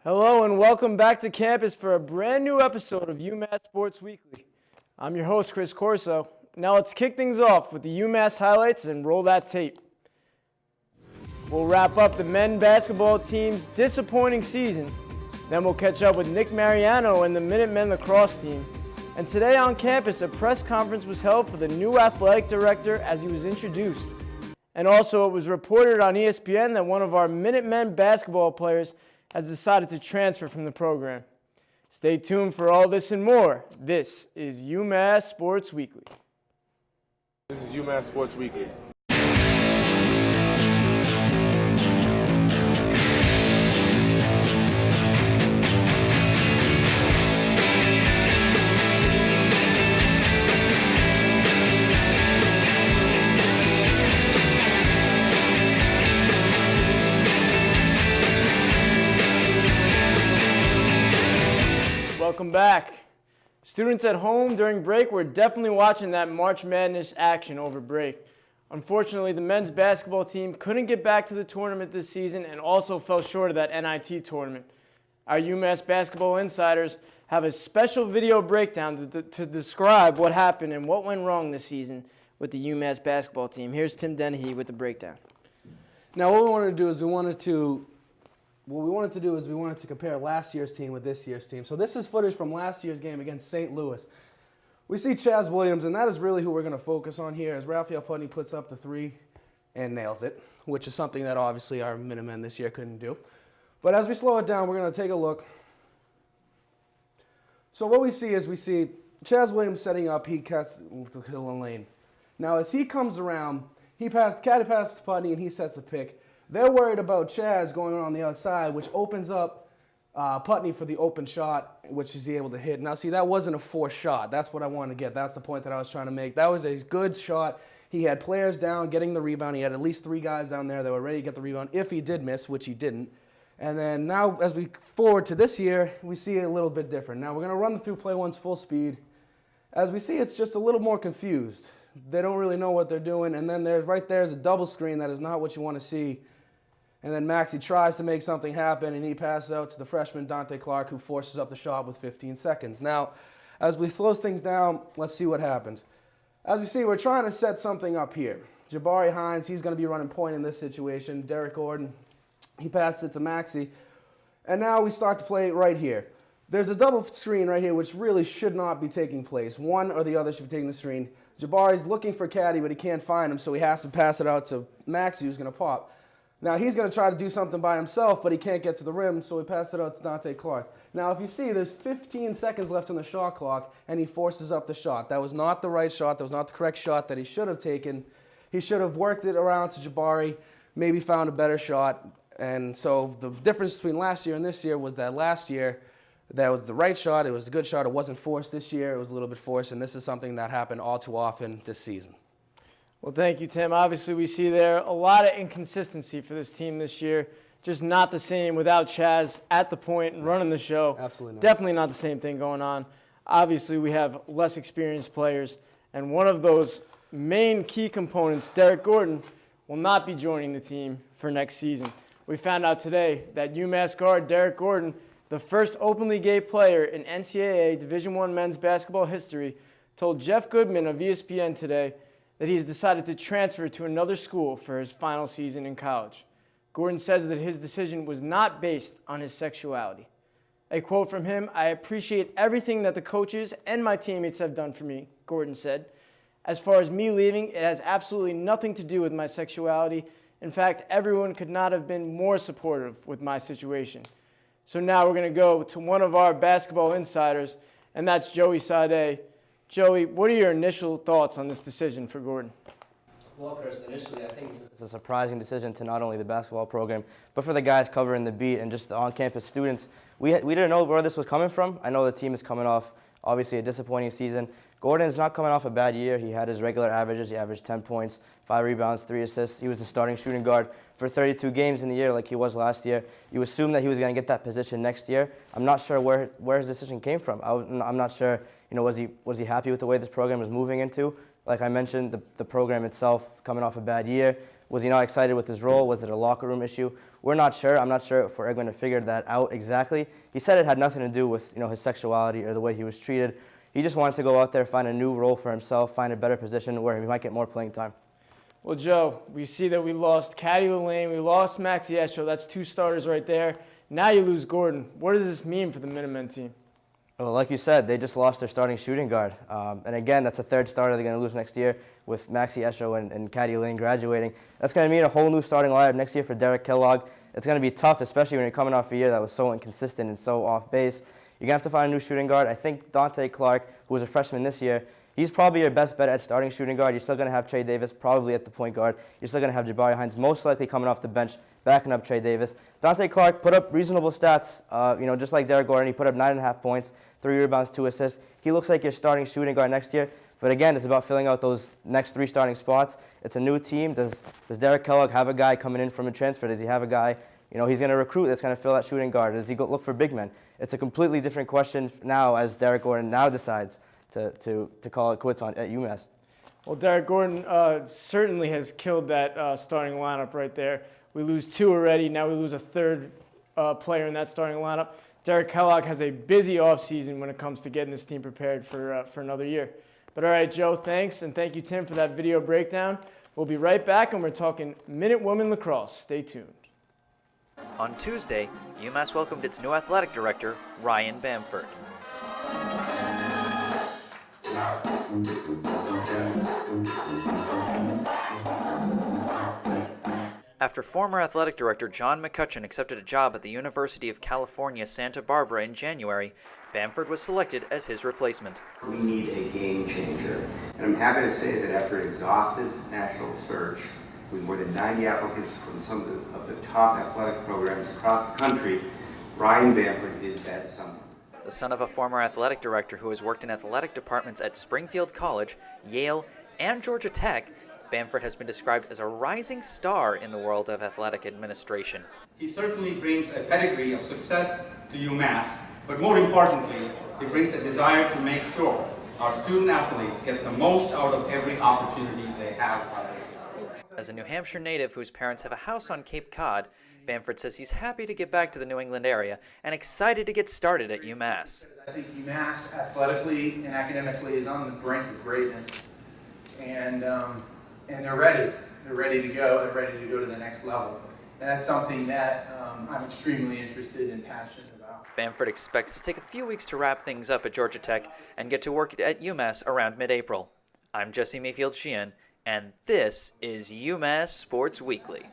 Hello and welcome back to campus for a brand new episode of UMass Sports Weekly. I'm your host, Chris Corso. Now let's kick things off with the UMass highlights and roll that tape. We'll wrap up the men's basketball team's disappointing season. Then we'll catch up with Nick Mariano and the Minutemen lacrosse team. And today on campus, a press conference was held for the new athletic director as he was introduced. And also it was reported on ESPN that one of our Minutemen basketball players has decided to transfer from the program. Stay tuned for all this and more. This is UMass Sports Weekly. This is UMass Sports Weekly. Welcome back. Students at home during break were definitely watching that March Madness action over break. Unfortunately, the men's basketball team couldn't get back to the tournament this season and also fell short of that NIT tournament. Our UMass basketball insiders have a special video breakdown to describe what happened and what went wrong this season with the UMass basketball team. Here's Tim Dennehey with the breakdown. Now, what we wanted to do is we wanted to compare last year's team with this year's team. So this is footage from last year's game against St. Louis. We see Chaz Williams, and that is really who we're going to focus on here as Raphael Putney puts up the three and nails it, which is something that obviously our Minutemen this year couldn't do. But as we slow it down, we're going to take a look. So what we see is Chaz Williams setting up, he cuts the hill and lane. Now as he comes around, Caddy passes to Putney, and he sets the pick. They're worried about Chaz going around the outside, which opens up Putney for the open shot, which he's able to hit. Now, see, that wasn't a forced shot. That's what I wanted to get. That's the point that I was trying to make. That was a good shot. He had players down getting the rebound. He had at least three guys down there that were ready to get the rebound if he did miss, which he didn't. And then now, as we forward to this year, we see it a little bit different. Now, we're going to run through play one's full speed. As we see, it's just a little more confused. They don't really know what they're doing. And then right there's a double screen that is not what you want to see. And then Maxey tries to make something happen, and he passes out to the freshman Dante Clark, who forces up the shot with 15 seconds. Now, as we slow things down, let's see what happened. As we see, we're trying to set something up here. Jabari Hines, he's going to be running point in this situation. Derrick Gordon, he passes it to Maxey. And now we start to play right here. There's a double screen right here, which really should not be taking place. One or the other should be taking the screen. Jabari's looking for Caddy, but he can't find him, so he has to pass it out to Maxey, who's going to pop. Now, he's going to try to do something by himself, but he can't get to the rim, so he passed it out to Dante Clark. Now, if you see, there's 15 seconds left on the shot clock, and he forces up the shot. That was not the right shot. That was not the correct shot that he should have taken. He should have worked it around to Jabari, maybe found a better shot. And so the difference between last year and this year was that last year, that was the right shot. It was the good shot. It wasn't forced this year. It was a little bit forced, and this is something that happened all too often this season. Well, thank you, Tim. Obviously, we see there a lot of inconsistency for this team this year. Just not the same without Chaz at the point and running the show. Absolutely not. Definitely not the same thing going on. Obviously, we have less experienced players, and one of those main key components, Derrick Gordon, will not be joining the team for next season. We found out today that UMass guard Derrick Gordon, the first openly gay player in NCAA Division I men's basketball history, told Jeff Goodman of ESPN today that he has decided to transfer to another school for his final season in college. Gordon says that his decision was not based on his sexuality. A quote from him, "I appreciate everything that the coaches and my teammates have done for me," Gordon said. "As far as me leaving, it has absolutely nothing to do with my sexuality. In fact, everyone could not have been more supportive with my situation." So now we're going to go to one of our basketball insiders, and that's Joey Saade. Joey, what are your initial thoughts on this decision for Gordon? Well, Chris, initially I think it's a surprising decision to not only the basketball program, but for the guys covering the beat and just the on-campus students. We didn't know where this was coming from. I know the team is coming off, obviously, a disappointing season. Gordon's not coming off a bad year. He had his regular averages. He averaged 10 points, 5 rebounds, 3 assists. He was the starting shooting guard for 32 games in the year like he was last year. You assume that he was going to get that position next year. I'm not sure where his decision came from. I'm not sure, was he happy with the way this program was moving into? Like I mentioned, the program itself coming off a bad year. Was he not excited with his role? Was it a locker room issue? We're not sure. I'm not sure if we're going to figure that out exactly. He said it had nothing to do with his sexuality or the way he was treated. He just wanted to go out there, find a new role for himself, find a better position where he might get more playing time. Well, Joe, we see that we lost Caddy Lane, we lost Maxi Esho. That's 2 starters right there. Now you lose Gordon. What does this mean for the Minutemen team? Well, like you said, they just lost their starting shooting guard. And again, that's a 3rd starter they're going to lose next year with Maxi Esho and Caddy Lane graduating. That's going to mean a whole new starting lineup next year for Derrick Kellogg. It's going to be tough, especially when you're coming off a year that was so inconsistent and so off base. You're going to have to find a new shooting guard. I think Dante Clark, who was a freshman this year, he's probably your best bet at starting shooting guard. You're still going to have Trey Davis probably at the point guard. You're still going to have Jabari Hines most likely coming off the bench, backing up Trey Davis. Dante Clark put up reasonable stats, just like Derrick Gordon. He put up 9.5 points, 3 rebounds, 2 assists. He looks like your starting shooting guard next year. But again, it's about filling out those next 3 starting spots. It's a new team. Does Derrick Kellogg have a guy coming in from a transfer? Does he have a guy he's going to recruit that's going to fill that shooting guard? Does he go look for big men? It's a completely different question now as Derrick Gordon now decides to call it quits at UMass. Well, Derrick Gordon certainly has killed that starting lineup right there. We lose 2 already. Now we lose a 3rd player in that starting lineup. Derrick Kellogg has a busy offseason when it comes to getting this team prepared for another year. But all right, Joe, thanks. And thank you, Tim, for that video breakdown. We'll be right back, and we're talking Minutewomen lacrosse. Stay tuned. On Tuesday, UMass welcomed its new athletic director, Ryan Bamford. After former athletic director John McCutcheon accepted a job at the University of California, Santa Barbara in January, Bamford was selected as his replacement. We need a game changer. And I'm happy to say that after an exhaustive national search, with more than 90 applicants from some of the top athletic programs across the country, Ryan Bamford is that someone. The son of a former athletic director who has worked in athletic departments at Springfield College, Yale, and Georgia Tech, Bamford has been described as a rising star in the world of athletic administration. He certainly brings a pedigree of success to UMass, but more importantly, he brings a desire to make sure our student athletes get the most out of every opportunity they have. As a New Hampshire native whose parents have a house on Cape Cod, Bamford says he's happy to get back to the New England area and excited to get started at UMass. I think UMass athletically and academically is on the brink of greatness, and they're ready. They're ready to go. They're ready to go to the next level, and that's something that I'm extremely interested and passionate about. Bamford expects to take a few weeks to wrap things up at Georgia Tech and get to work at UMass around mid-April. I'm Jesse Mayfield Sheehan, and this is UMass Sports Weekly.